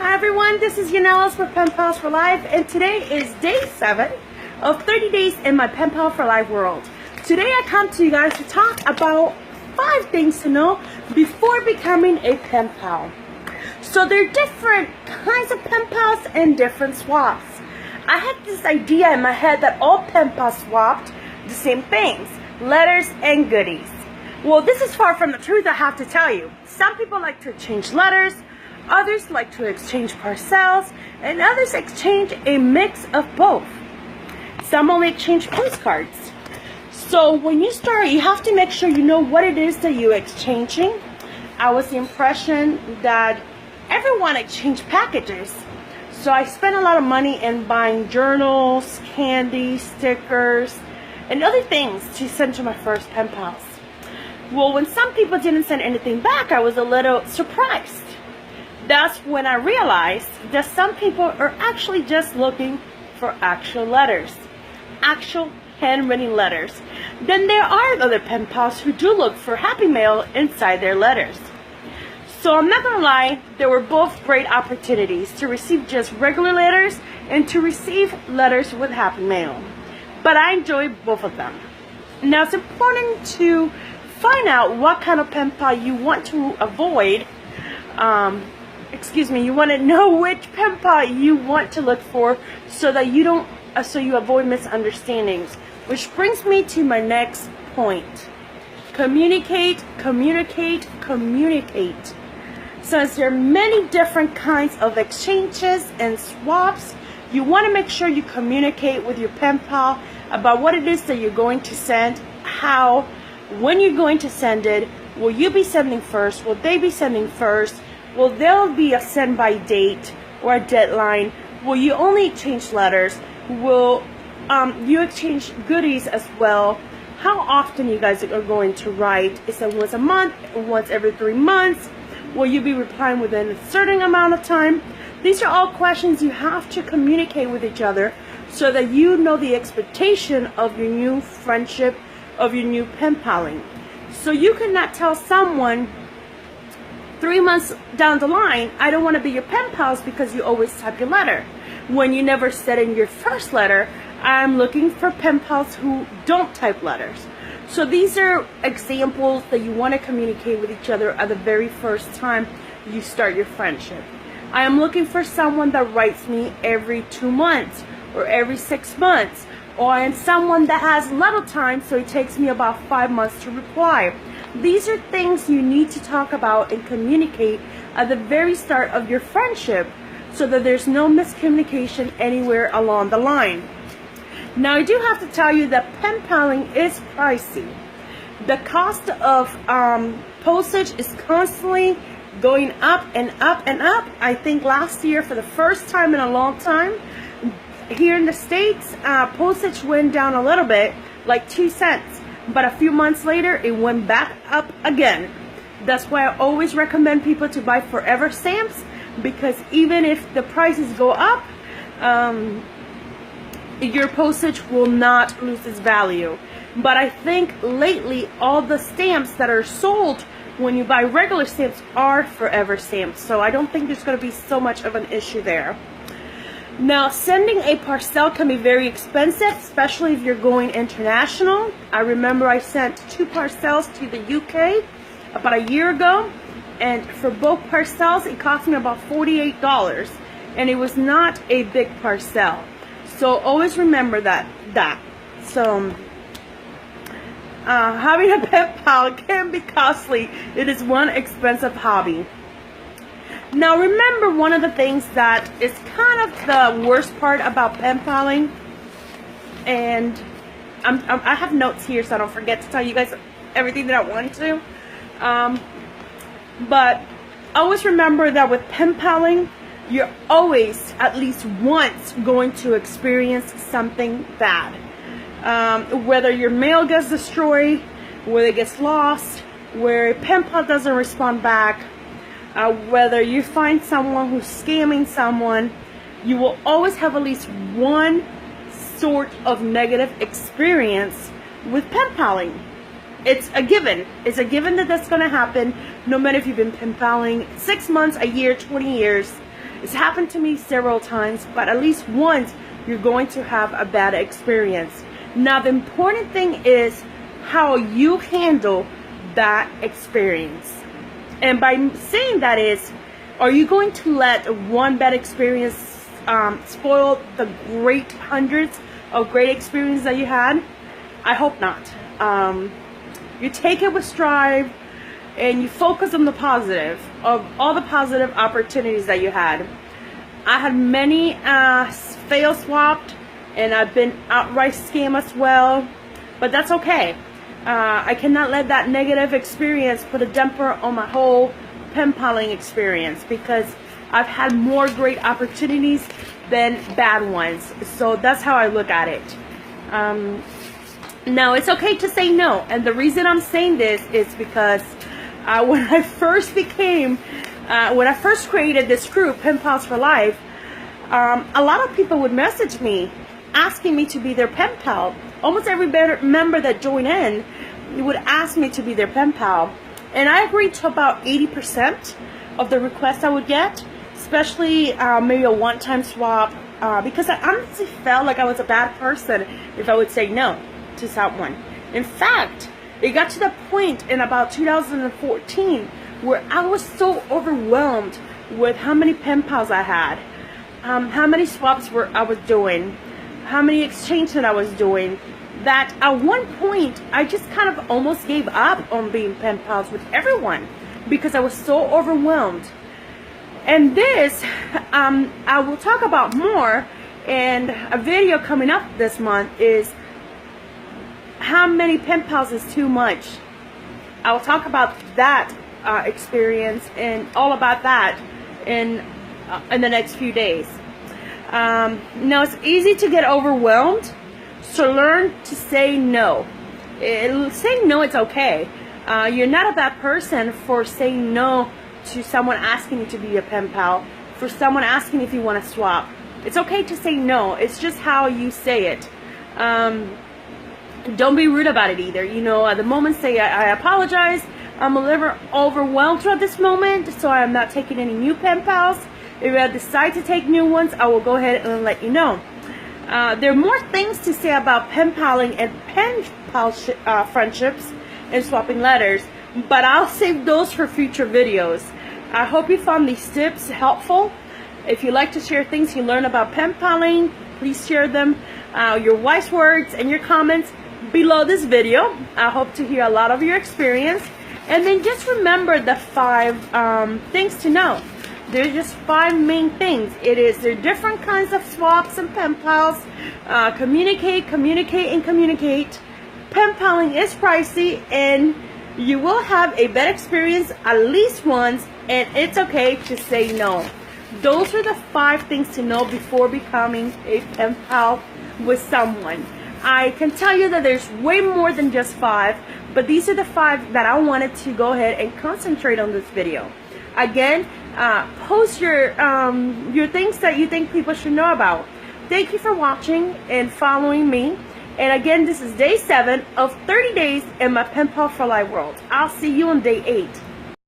Hi everyone, this is Yanela's with PenPals for Life, and today is day 7 of 30 days in my PenPal for Life world. Today I come to you guys to talk about 5 things to know before becoming a PenPal. So there are different kinds of PenPals and different swaps. I had this idea in my head that all PenPals swapped the same things, letters and goodies. Well, this is far from the truth, I have to tell you. Some people like to exchange letters, others like to exchange parcels, and others exchange a mix of both. Some only exchange postcards. So when you start, you have to make sure you know what it is that you're exchanging. I was the impression that everyone exchanged packages. So I spent a lot of money in buying journals, candy, stickers, and other things to send to my first pen pals. Well, when some people didn't send anything back, I was a little surprised. That's when I realized that some people are actually just looking for actual letters, actual handwritten letters. Then there are other pen pals who do look for happy mail inside their letters. So I'm not gonna lie, there were both great opportunities to receive just regular letters and to receive letters with happy mail. But I enjoy both of them. Now it's important to find out what kind of pen pal you want to avoid. You want to know which pen pal you want to look for so that you don't, so you avoid misunderstandings. Which brings me to my next point. Communicate, communicate, communicate. Since there are many different kinds of exchanges and swaps, you want to make sure you communicate with your pen pal about what it is that you're going to send, how, when you're going to send it. Will you be sending first? Will they be sending first? Will there be a send by date or a deadline? Will you only exchange letters? Will you exchange goodies as well? How often you guys are going to write? Is it once a month? Once every 3 months? Will you be replying within a certain amount of time? These are all questions you have to communicate with each other so that you know the expectation of your new friendship, of your new pen paling. So you cannot tell someone 3 months down the line, I don't want to be your pen pals because you always type your letter. When you never said in your first letter, I'm looking for pen pals who don't type letters. So these are examples that you want to communicate with each other at the very first time you start your friendship. I am looking for someone that writes me every 2 months or every 6 months. Or I am someone that has little time, so it takes me about 5 months to reply. These are things you need to talk about and communicate at the very start of your friendship so that there's no miscommunication anywhere along the line. Now, I do have to tell you that pen paling is pricey. The cost of postage is constantly going up and up and up. I think last year, for the first time in a long time, here in the States, postage went down a little bit, like 2 cents. But a few months later, it went back up again. That's why I always recommend people to buy forever stamps, because even if the prices go up, your postage will not lose its value. But I think lately, all the stamps that are sold when you buy regular stamps are forever stamps. So I don't think there's going to be so much of an issue there. Now, sending a parcel can be very expensive, especially if you're going international. I remember I sent 2 parcels to the UK about a year ago, and for both parcels, it cost me about $48, and it was not a big parcel. So always remember that. So having a pen pal can be costly. It is one expensive hobby. Now remember, one of the things that is kind of the worst part about pen paling, and I have notes here so I don't forget to tell you guys everything that I want to, but always remember that with pen paling, you're always at least once going to experience something bad. Whether your mail gets destroyed, whether it gets lost, where a pen pal doesn't respond back, whether you find someone who's scamming someone, you will always have at least one sort of negative experience with pen paling. It's a given. It's a given that that's going to happen, no matter if you've been pen paling 6 months, a year, 20 years. It's happened to me several times, but at least once you're going to have a bad experience. Now, the important thing is how you handle that experience. And by saying that is, are you going to let one bad experience spoil the great hundreds of great experiences that you had? I hope not. You take it with stride and you focus on the positive of all the positive opportunities that you had. I had many fail swapped, and I've been outright scammed as well, but that's okay. I cannot let that negative experience put a damper on my whole pen paling experience, because I've had more great opportunities than bad ones. So that's how I look at it. Now, it's okay to say no, and the reason I'm saying this is because when I first created this group, PenPals for Life, a lot of people would message me asking me to be their pen pal. Almost every member that joined in would ask me to be their pen pal, and I agreed to about 80% of the requests I would get, especially maybe a one-time swap, because I honestly felt like I was a bad person if I would say no to someone. In fact, it got to the point in about 2014 where I was so overwhelmed with how many pen pals I had, how many swaps I was doing, how many exchanges that I was doing, that at one point I just kind of almost gave up on being pen pals with everyone because I was so overwhelmed. And this I will talk about more, and a video coming up this month is how many pen pals is too much. I will talk about that experience and all about that in the next few days. Now, it's easy to get overwhelmed, so learn to say no. Saying no, it's okay. You're not a bad person for saying no to someone asking you to be a pen pal, for someone asking if you want to swap. It's okay to say no. It's just how you say it. Don't be rude about it either. You know, at the moment, say, I apologize. I'm a little overwhelmed at this moment, so I'm not taking any new pen pals. If I decide to take new ones, I will go ahead and let you know. There are more things to say about pen paling and pen pal friendships and swapping letters, but I'll save those for future videos. I hope you found these tips helpful. If you like to share things you learn about pen paling, please share them, your wise words and your comments below this video. I hope to hear a lot of your experience. And then just remember the 5 things to know. There's just 5 main things. There are different kinds of swaps and pen pals. Communicate, communicate, and communicate. Pen paling is pricey, and you will have a bad experience at least once, and it's okay to say no. Those are the 5 things to know before becoming a pen pal with someone. I can tell you that there's way more than just 5, but these are the 5 that I wanted to go ahead and concentrate on this video. Again, post your things that you think people should know about. Thank you for watching and following me. And again, this is day 7 of 30 days in my Pen Pal for Life world. I'll see you on day 8.